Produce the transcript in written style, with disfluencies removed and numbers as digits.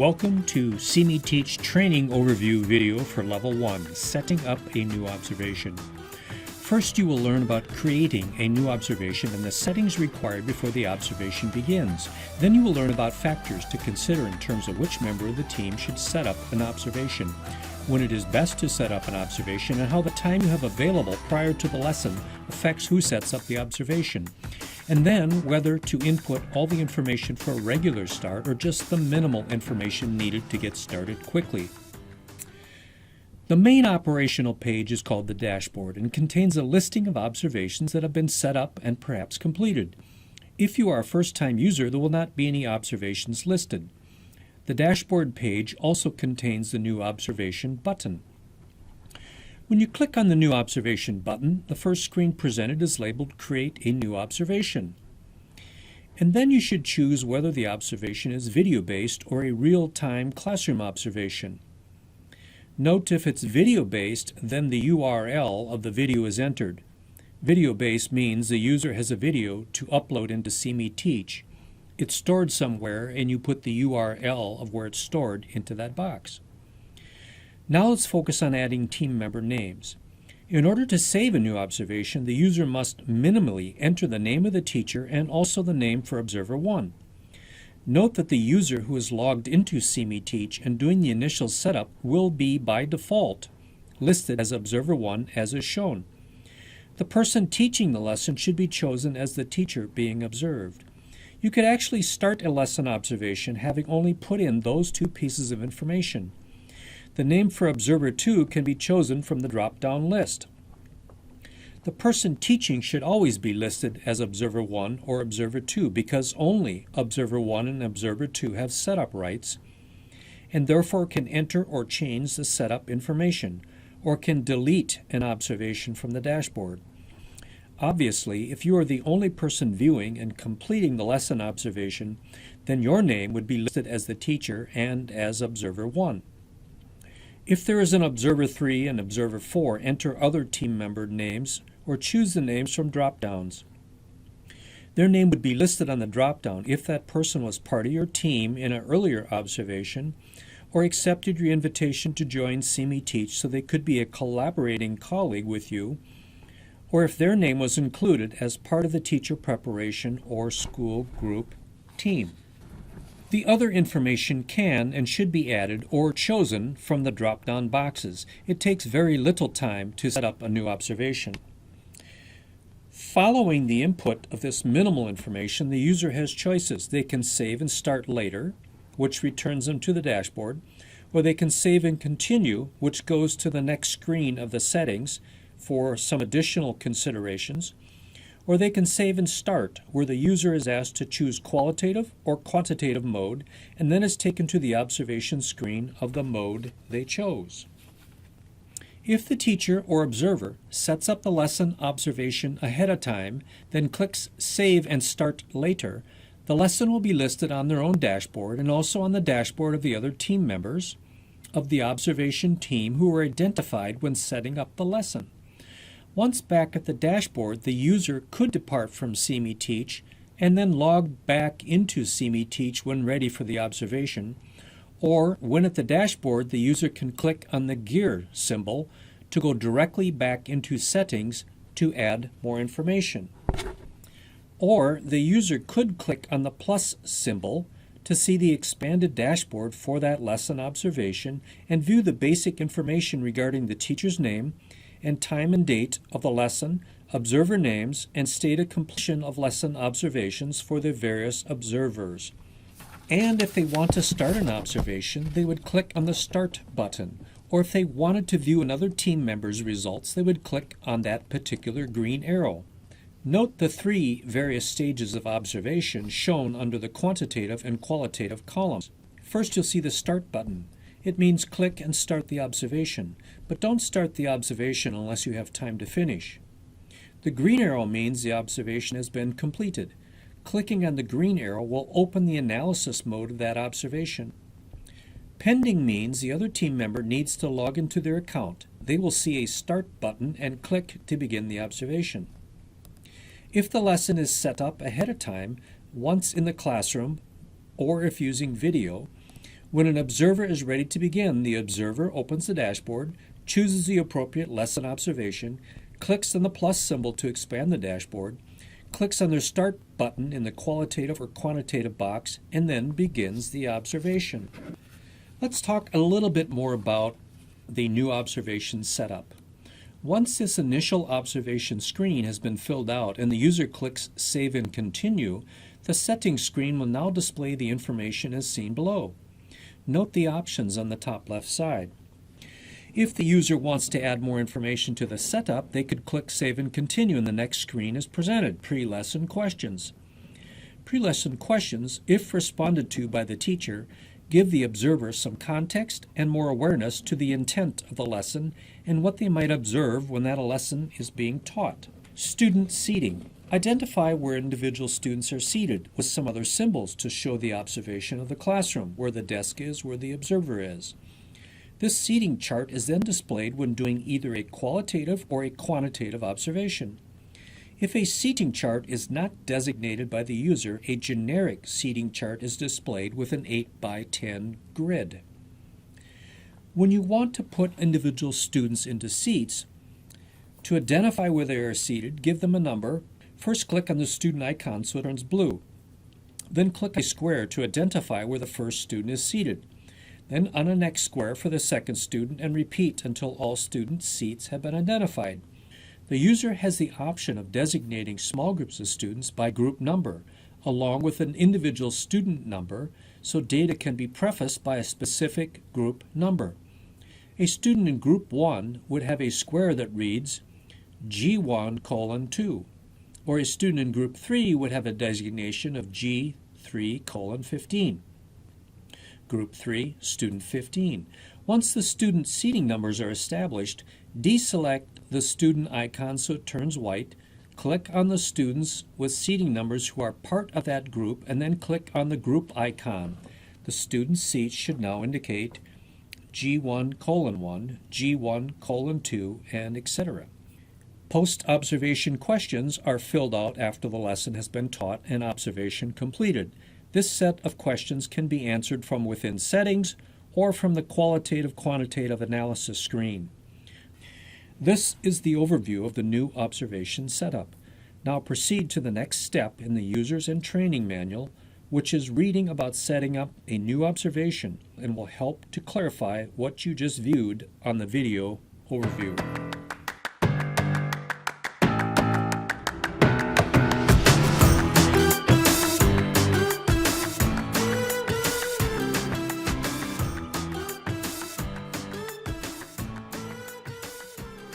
Welcome to See Me Teach training overview video for Level 1, Setting Up a New Observation. First, you will learn about creating a new observation and the settings required before the observation begins. Then you will learn about factors to consider in terms of which member of the team should set up an observation, when it is best to set up an observation, and how the time you have available prior to the lesson affects who sets up the observation. And then whether to input all the information for a regular start or just the minimal information needed to get started quickly. The main operational page is called the dashboard and contains a listing of observations that have been set up and perhaps completed. If you are a first-time user, there will not be any observations listed. The dashboard page also contains the New Observation button. When you click on the New Observation button, the first screen presented is labeled Create a New Observation. And then you should choose whether the observation is video-based or a real-time classroom observation. Note if it's video-based, then the URL of the video is entered. Video-based means the user has a video to upload into See Me Teach. It's stored somewhere and you put the URL of where it's stored into that box. Now let's focus on adding team member names. In order to save a new observation, the user must minimally enter the name of the teacher and also the name for Observer 1. Note that the user who is logged into See Me Teach and doing the initial setup will be, by default, listed as Observer 1 as is shown. The person teaching the lesson should be chosen as the teacher being observed. You could actually start a lesson observation having only put in those two pieces of information. The name for Observer 2 can be chosen from the drop-down list. The person teaching should always be listed as Observer 1 or Observer 2 because only Observer 1 and Observer 2 have setup rights and therefore can enter or change the setup information or can delete an observation from the dashboard. Obviously, if you are the only person viewing and completing the lesson observation, then your name would be listed as the teacher and as Observer 1. If there is an Observer 3 and Observer 4, enter other team member names or choose the names from drop-downs. Their name would be listed on the drop-down if that person was part of your team in an earlier observation or accepted your invitation to join See Me Teach so they could be a collaborating colleague with you, or if their name was included as part of the teacher preparation or school group team. The other information can and should be added or chosen from the drop-down boxes. It takes very little time to set up a new observation. Following the input of this minimal information, the user has choices. They can save and start later, which returns them to the dashboard, or they can save and continue, which goes to the next screen of the settings for some additional considerations, or they can save and start, where the user is asked to choose qualitative or quantitative mode and then is taken to the observation screen of the mode they chose. If the teacher or observer sets up the lesson observation ahead of time, then clicks Save and Start Later, the lesson will be listed on their own dashboard and also on the dashboard of the other team members of the observation team who were identified when setting up the lesson. Once back at the dashboard, the user could depart from See Me Teach and then log back into See Me Teach when ready for the observation, or when at the dashboard, the user can click on the gear symbol to go directly back into settings to add more information. Or the user could click on the plus symbol to see the expanded dashboard for that lesson observation and view the basic information regarding the teacher's name and time and date of the lesson, observer names, and stated completion of lesson observations for the various observers. And if they want to start an observation, they would click on the Start button. Or if they wanted to view another team member's results, they would click on that particular green arrow. Note the three various stages of observation shown under the quantitative and qualitative columns. First, you'll see the Start button. It means click and start the observation, but don't start the observation unless you have time to finish. The green arrow means the observation has been completed. Clicking on the green arrow will open the analysis mode of that observation. Pending means the other team member needs to log into their account. They will see a Start button and click to begin the observation. If the lesson is set up ahead of time, once in the classroom, or if using video, When an observer is ready to begin, the observer opens the dashboard, chooses the appropriate lesson observation, clicks on the plus symbol to expand the dashboard, clicks on their Start button in the qualitative or quantitative box, and then begins the observation. Let's talk a little bit more about the new observation setup. Once this initial observation screen has been filled out and the user clicks Save and Continue, the settings screen will now display the information as seen below. Note the options on the top left side. If the user wants to add more information to the setup, they could click Save and Continue and the next screen is presented, Pre-Lesson Questions. Pre-lesson questions, if responded to by the teacher, give the observer some context and more awareness to the intent of the lesson and what they might observe when that lesson is being taught. Student seating. Identify where individual students are seated with some other symbols to show the observation of the classroom, where the desk is, where the observer is. This seating chart is then displayed when doing either a qualitative or a quantitative observation. If a seating chart is not designated by the user, a generic seating chart is displayed with an 8 by 10 grid. When you want to put individual students into seats, to identify where they are seated, give them a number. First click on the student icon so it turns blue. Then click a square to identify where the first student is seated. Then on the next square for the second student and repeat until all student seats have been identified. The user has the option of designating small groups of students by group number, along with an individual student number, so data can be prefaced by a specific group number. A student in group 1 would have a square that reads G1:2, or a student in group 3 would have a designation of G3:15. Group 3, student 15. Once the student seating numbers are established, deselect the student icon so it turns white, click on the students with seating numbers who are part of that group, and then click on the group icon. The student seats should now indicate G1:1, G1:2, and etc. Post-observation questions are filled out after the lesson has been taught and observation completed. This set of questions can be answered from within Settings or from the Qualitative-Quantitative Analysis screen. This is the overview of the new observation setup. Now proceed to the next step in the Users and Training Manual, which is reading about setting up a new observation and will help to clarify what you just viewed on the video overview.